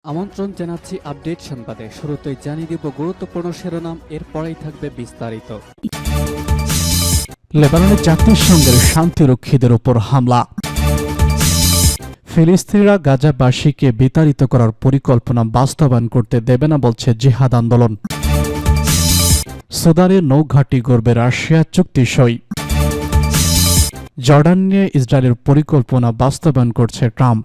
আমন্ত্রণ জানাচ্ছি আপডেট সংবাদে। শুরুতেই জানিয়ে দিব গুরুত্বপূর্ণ শিরোনাম, এরপরেই থাকবে বিস্তারিত। লেবাননের জাতিসংঘের শান্তিরক্ষীদের উপর হামলা। ফিলিস্তিনিরা গাজাবাসীকে বিতাড়িত করার পরিকল্পনা বাস্তবায়ন করতে দেবে না বলছে জিহাদ আন্দোলন। সুদানে নৌঘাঁটি গড়বে রাশিয়া, চুক্তি সই। জর্ডান নিয়ে ইসরায়েলের পরিকল্পনা বাস্তবায়ন করছে ট্রাম্প।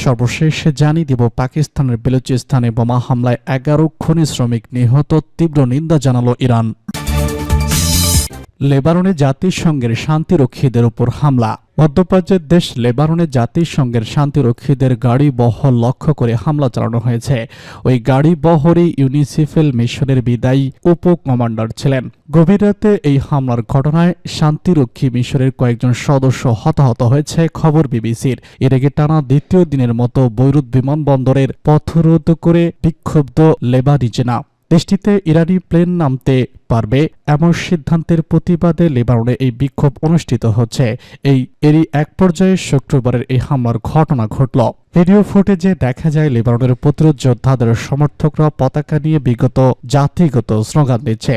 সর্বশেষে জানিয়ে দিব পাকিস্তানের বেলুচিস্তানে বোমা হামলায় 11 খনি শ্রমিক নিহত, তীব্র নিন্দা জানালো ইরান। লেবাননে জাতিসংঘের শান্তিরক্ষীদের উপর হামলা। মধ্যপ্রাচ্যের দেশ লেবাননে জাতিসংঘের শান্তিরক্ষীদের গাড়ি বহর লক্ষ্য করে হামলা চালানো হয়েছে। ওই গাড়ি বহরই ইউনিসেফের মিশনের বিদায়ী উপ কমান্ডার ছিলেন। গভীর রাতে এই হামলার ঘটনায় শান্তিরক্ষী মিশনের কয়েকজন সদস্য হতাহত হয়েছে, খবর বিবিসির। এর আগে টানা দ্বিতীয় দিনের মতো বৈরুত বিমানবন্দরের পথরোধ করে বিক্ষুব্ধ লেবানিজেরা দেশটিতে ইরানি প্লেন নামতে পারবে এমন সিদ্ধান্তের প্রতিবাদে লেবাননে এই বিক্ষোভ অনুষ্ঠিত হচ্ছে। এরই এক পর্যায়ে শুক্রবারের এই হামলার ঘটনা ঘটল। ভিডিও ফুটেজে দেখা যায় লেবাননের প্রতিরোধ যোদ্ধাদের সমর্থকরা পতাকা নিয়ে জাতিগত স্লোগান দিচ্ছে।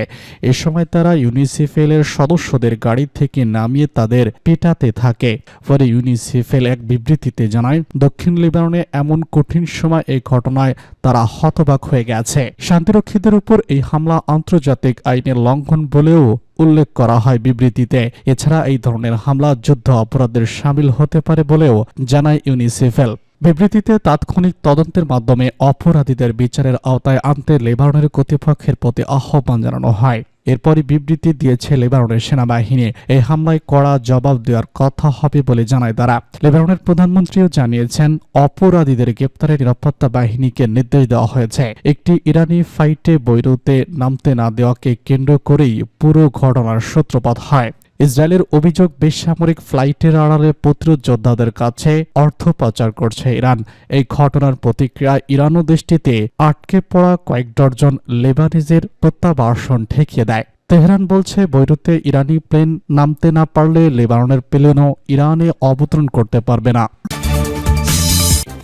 এ সময় তারা ইউনিসেফের সদস্যদের গাড়ি থেকে নামিয়ে তাদের পেটাতে থাকে। পরে ইউনিসেফের এক বিবৃতিতে জানায়, দক্ষিণ লেবাননে এমন কঠিন সময় এই ঘটনায় তারা হতবাক হয়ে গেছে। শান্তিরক্ষীদের উপর এই হামলা আন্তর্জাতিক আইনের লঙ্ঘন বলেও উল্লেখ করা হয় বিবৃতিতে। এছাড়া এই ধরনের হামলা যুদ্ধ অপরাধের শামিল হতে পারে বলেও জানায় ইউনিসেফেল। বিবৃতিতে তাৎক্ষণিক তদন্তের মাধ্যমে অপরাধীদের বিচারের আওতায় আনতে লেবাননের কর্তৃপক্ষের প্রতি আহ্বান জানানো হয়। এরপরই বিবৃতি দিয়েছে লেবাননের সেনাবাহিনী। এই হামলায় কড়া জবাব দেওয়ার কথা হবে বলে জানায় তারা। লেবাননের প্রধানমন্ত্রীও জানিয়েছেন, অপরাধীদের গ্রেপ্তারে নিরাপত্তা বাহিনীকে নির্দেশ দেওয়া হয়েছে। একটি ইরানি ফাইটে বৈরুতে নামতে না দেওয়াকে কেন্দ্র করেই পুরো ঘটনার সূত্রপাত হয়। ইসরায়েলের অভিযোগ, বেসামরিক ফ্লাইটের আড়ালে প্রতিরোধ যোদ্ধাদের কাছে অর্থ পাচার করছে ইরান। এই ঘটনার প্রতিক্রিয়ায় ইরানও দেশটিতে আটকে পড়া কয়েক ডজন লেবানিজের প্রত্যাবাসন ঠেকিয়ে দেয়। তেহরান বলছে, বৈরুতে ইরানি প্লেন নামতে না পারলে লেবাননের প্লেনও ইরানে অবতরণ করতে পারবে না।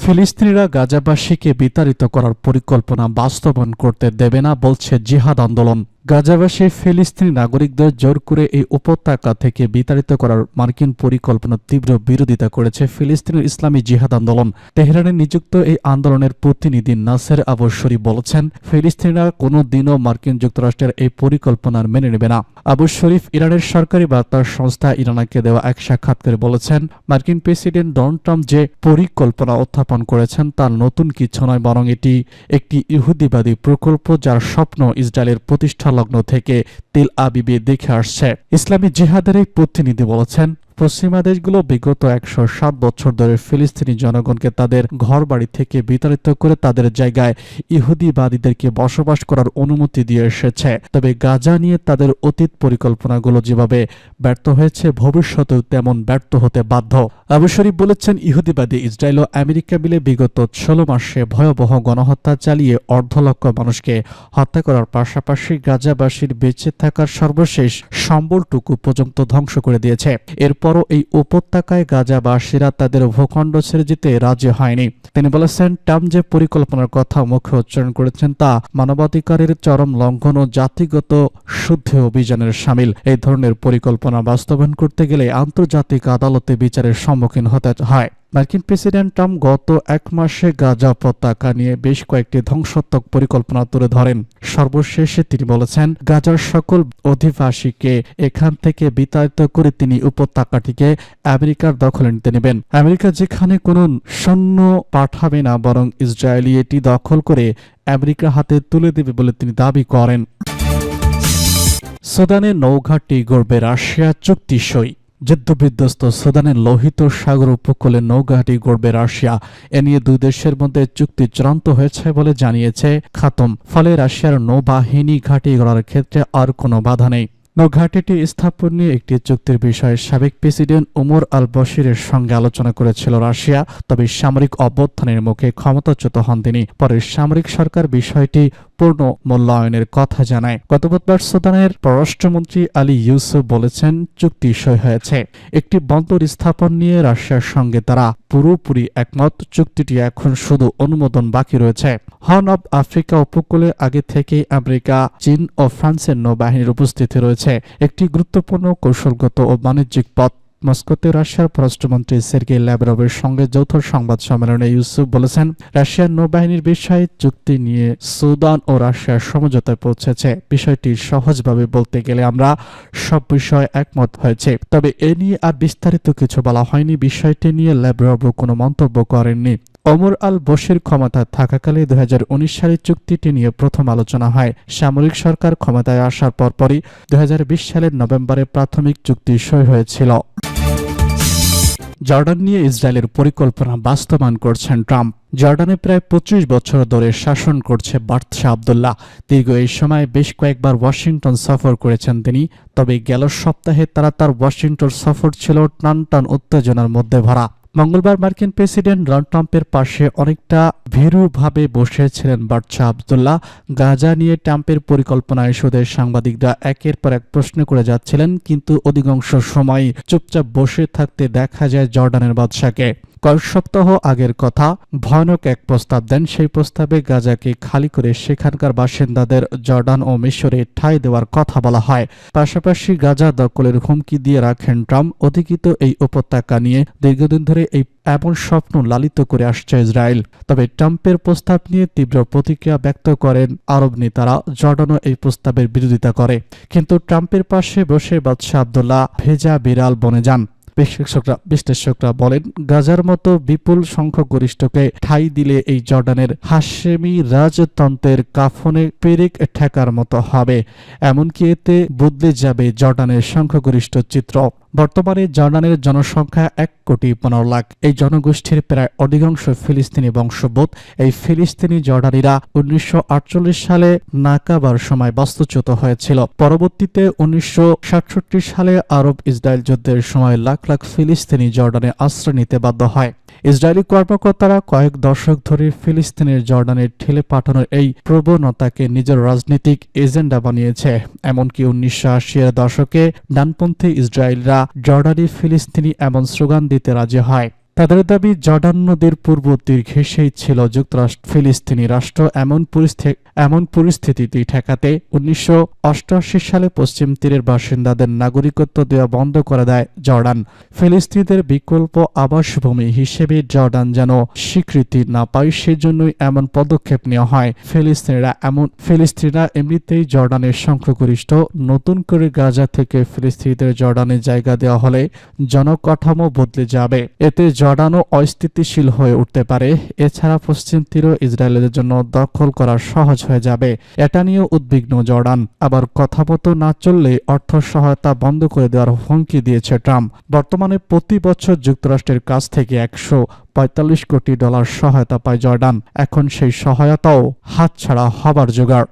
ফিলিস্তিনিরা গাজাবাসীকে বিতাড়িত করার পরিকল্পনা বাস্তবায়ন করতে দেবে না বলছে জিহাদ আন্দোলন। গাজাবাসী ফিলিস্তিনি নাগরিকদের জোর করে এই উপত্যকা থেকে বিতাড়িত করার মার্কিন পরিকল্পনার তীব্র বিরোধিতা করেছে ফিলিস্তিনের ইসলামী জিহাদ আন্দোলন। তেহরানে নিযুক্ত এই আন্দোলনের প্রতিনিধি নাসের আবু শরীফ বলেছেন, ফিলিস্তিনিরা কোনো দিনও মার্কিন যুক্তরাষ্ট্রের এই পরিকল্পনার মেনে নেবে না। আবু শরীফ ইরানের সরকারি বার্তা সংস্থা ইরানাকে দেওয়া এক সাক্ষাৎকারে বলেছেন, মার্কিন প্রেসিডেন্ট ডোনাল্ড ট্রাম্প যে পরিকল্পনা উত্থাপন করেছেন তা নতুন কিছু নয়, বরং এটি একটি ইহুদিবাদী প্রকল্প যার স্বপ্ন ইসরায়েলের প্রতিষ্ঠা লগ্ন থেকে তেল আবিবে দেখে আসছে। ইসলামী জিহাদের এই প্রতিনিধি বলেছেন, পশ্চিমা দেশগুলো বিগত 107 বছর ধরে ফিলিস্তিনি জনগণকে তাদের ঘরবাড়ি থেকে বিতাড়িত করে তাদের জায়গায় ইহুদিবাদীদেরকে বসবাস করার অনুমতি দিয়ে এসেছে। তবে গাজা নিয়ে তাদের অতীত পরিকল্পনাগুলো যেভাবে ব্যর্থ হয়েছে, ভবিষ্যতেও তেমন ব্যর্থ হতে বাধ্য। আবু শরীফ বলেছেন, ইহুদিবাদী ইসরায়েল ও আমেরিকা মিলে বিগত 16 মাসে ভয়াবহ গণহত্যা চালিয়ে 1.5 লক্ষ মানুষকে হত্যা করার পাশাপাশি গাজাবাসীর বেঁচে থাকার সর্বশেষ সম্বলটুকু পর্যন্ত ধ্বংস করে দিয়েছে। এরপরও এই উপত্যকায় গাজাবাসীরা তাদের ভূখণ্ড ছেড়ে যেতে রাজি হয়নি। তিনি বলেছেন, ট্রাম্প যে পরিকল্পনার কথা মুখে উচ্চারণ করেছেন তা মানবাধিকারের চরম লঙ্ঘন ও জাতিগত শুদ্ধি অভিযানের শামিল। এই ধরনের পরিকল্পনা বাস্তবায়ন করতে গেলে আন্তর্জাতিক আদালতে বিচারের সম্মুখীন হতে হয়। মার্কিন প্রেসিডেন্ট ট্রাম্প গত 1 মাসে গাজা উপত্যকা নিয়ে বেশ কয়েকটি ধ্বংসাত্মক পরিকল্পনা তুলে ধরেন। সর্বশেষে তিনি বলেছেন, গাজার সকল অধিবাসীকে এখান থেকে বিতাড়িত করে তিনি উপত্যকাটিকে আমেরিকার দখলে নিতে নেবেন। আমেরিকা যেখানে কোনো সৈন্য পাঠাবে না, বরং ইসরায়েলি এটি দখল করে আমেরিকার হাতে তুলে দেবে বলে তিনি দাবি করেন। সুদানে নৌঘাঁটি গড়বে রাশিয়া, চুক্তি সই। যুদ্ধবিধ্বস্ত সুদানের লোহিত সাগর উপকূলে নৌঘাঁটি গড়বে রাশিয়া। এ নিয়ে দুই দেশের মধ্যে চুক্তি চূড়ান্ত হয়েছে বলে জানিয়েছে খাতম। ফলে রাশিয়ার নৌবাহিনী ঘাঁটি গড়ার ক্ষেত্রে আর কোনো বাধা নেই। নৌঘাঁটিটি স্থাপন নিয়ে একটি চুক্তির বিষয়ে সাবেক প্রেসিডেন্ট ওমর আল বশিরের সঙ্গে আলোচনা করেছিল রাশিয়া। তবে সামরিক অভ্যুত্থানের মুখে ক্ষমতাচ্যুত হন তিনি। পরে সামরিক সরকার বিষয়টি পূর্ণ মূল্যায়নের কথা জানায়। গত বুধবার সুদানের পররাষ্ট্রমন্ত্রী আলী ইউসুফ বলেছেন, চুক্তি সই হয়েছে। একটি বন্দর স্থাপন নিয়ে রাশিয়ার সঙ্গে তারা পুরোপুরি একমত। চুক্তিটি এখন শুধু অনুমোদন বাকি রয়েছে। হর্ন অব আফ্রিকা উপকূলে আগে থেকেই আমেরিকা, চীন ও ফ্রান্সের নৌবাহিনীর উপস্থিতি রয়েছে। একটি গুরুত্বপূর্ণ কৌশলগত ও বাণিজ্যিক পথ। মস্কোতে রাশিয়ার পররাষ্ট্রমন্ত্রী সের্গেই ল্যাভরভের সঙ্গে যৌথ সংবাদ সম্মেলনে ইউসুফ বলেছেন, রাশিয়ার নৌবাহিনীর বিষয়ে চুক্তি নিয়ে সুদান ও রাশিয়ার সমঝোতায় পৌঁছেছে। বিষয়টি সহজভাবে বলতে গেলে আমরা সব বিষয়ে একমত হয়েছে, তবে এ নিয়ে আর বিস্তারিত কিছু বলা হয়নি। বিষয়টি নিয়ে ল্যাভরভ কোনো মন্তব্য করেননি। ওমর আল বশির ক্ষমতায় থাকাকালে 2019 সালে চুক্তিটি নিয়ে প্রথম আলোচনা হয়। সামরিক সরকার ক্ষমতায় আসার পরপরই 2020 সালের নভেম্বরে প্রাথমিক চুক্তি সই হয়েছিল। জর্ডান নিয়ে ইসরায়েলের পরিকল্পনা বাস্তবায়ন করছেন ট্রাম্প। জর্ডানে প্রায় 25 বছর ধরে শাসন করছে বাদশাহ আবদুল্লাহ। দীর্ঘ এই সময় বেশ কয়েকবার ওয়াশিংটন সফর করেছেন তিনি। তবে গেল সপ্তাহে তার ওয়াশিংটন সফর ছিল টানটান উত্তেজনার মধ্যে ভরা। মঙ্গলবার মার্কিন প্রেসিডেন্ট ডোনাল্ড ট্রাম্পের পাশে অনেকটা ভীরুভাবে বসেছিলেন বাদশাহ আবদুল্লাহ। গাজা নিয়ে ট্রাম্পের পরিকল্পনা ইস্যুতে সাংবাদিকরা একের পর এক প্রশ্ন করে যাচ্ছিলেন, কিন্তু অধিকাংশ সময় চুপচাপ বসে থাকতে দেখা যায় জর্ডানের বাদশাকে। কয়েক সপ্তাহ আগের কথা, ভয়ানক এক প্রস্তাব দেন। সেই প্রস্তাবে গাজাকে খালি করে সেখানকার বাসিন্দাদের জর্ডান ও মিশরে ঠাঁই দেওয়ার কথা বলা হয়। পাশাপাশি গাজা দখলের হুমকি দিয়ে রাখেন ট্রাম্প। অধিকৃত এই উপত্যকা নিয়ে দীর্ঘদিন ধরে এমন স্বপ্ন লালিত করে আসছে ইসরায়েল। তবে ট্রাম্পের প্রস্তাব নিয়ে তীব্র প্রতিক্রিয়া ব্যক্ত করেন আরব নেতারা। জর্ডানও এই প্রস্তাবের বিরোধিতা করে, কিন্তু ট্রাম্পের পাশে বসে বাদশাহ আবদুল্লাহ ভেজা বিড়াল বনে যান। বিশ্লেষকরা বলেন, গাজার মতো বিপুল সংখ্যাগরিষ্ঠকে ঠাঁই দিলে এই জর্ডানের হাশেমি রাজতন্ত্রের কাফনে পেরেক ঠেকার মতো হবে। এমনকি এতে বদলে যাবে জর্ডানের সংখ্যাগরিষ্ঠ চিত্র। বর্তমানে জর্ডানের জনসংখ্যা 1,15,00,000। এই জনগোষ্ঠীর প্রায় অধিকাংশ ফিলিস্তিনি বংশোদ্ভূত। এই ফিলিস্তিনি জর্ডানিরা 1948 সালে নাকাবার সময় বাস্তুচ্যুত হয়েছিল। পরবর্তীতে 1967 সালে আরব ইসরায়েল যুদ্ধের সময় লাখ লাখ ফিলিস্তিনি জর্ডানে আশ্রয় নিতে বাধ্য হয়। ইসরায়েলি কর্মকর্তারা কয়েক দশক ধরে ফিলিস্তিনের জর্ডানের ঠেলে পাঠানোর এই প্রবণতাকে নিজের রাজনৈতিক এজেন্ডা বানিয়েছে। এমনকি 1980-এর দশকে ডানপন্থী ইসরায়েলরা জর্ডানি ফিলিস্তিনি এমন স্লোগান দিতে রাজি হয়। তাদের দাবি, জর্ডান নদীর পূর্ব তীর ঘেঁষেই ছিল যুক্তরাষ্ট্র ফিলিস্তিনি রাষ্ট্র। এমন পরিস্থিতি ঠেকাতে 1988 সালে পশ্চিম তীরের বাসিন্দাদের নাগরিকত্ব দেওয়া বন্ধ করে দেয় জর্ডান। ফিলিস্তিনিদের বিকল্প আবাসভূমি হিসেবে জর্ডান যেন স্বীকৃতি না পায়, সেজন্যই এমন পদক্ষেপ নেওয়া হয়। ফিলিস্তিনিরা এমনিতেই জর্ডানের সংখ্যাগরিষ্ঠ। নতুন করে গাজা থেকে ফিলিস্তিনিদের জর্ডানে জায়গা দেওয়া হলে জনকাঠামো বদলে যাবে। এতে জর্ডানও অস্থিতিশীল হয়ে উঠতে পারে। এছাড়া পশ্চিম তীরও ইসরায়েলের জন্য দখল করা সহজ হয়ে যাবে। এটা নিয়েও উদ্বিগ্ন জর্ডান। আবার কথা মতো না চললে অর্থ সহায়তা বন্ধ করে দেওয়ার হুমকি দিয়েছে ট্রাম্প। বর্তমানে প্রতি বছর যুক্তরাষ্ট্রের কাছ থেকে $145 কোটি সহায়তা পায় জর্ডান। এখন সেই সহায়তাও হাতছাড়া হবার জোগাড়।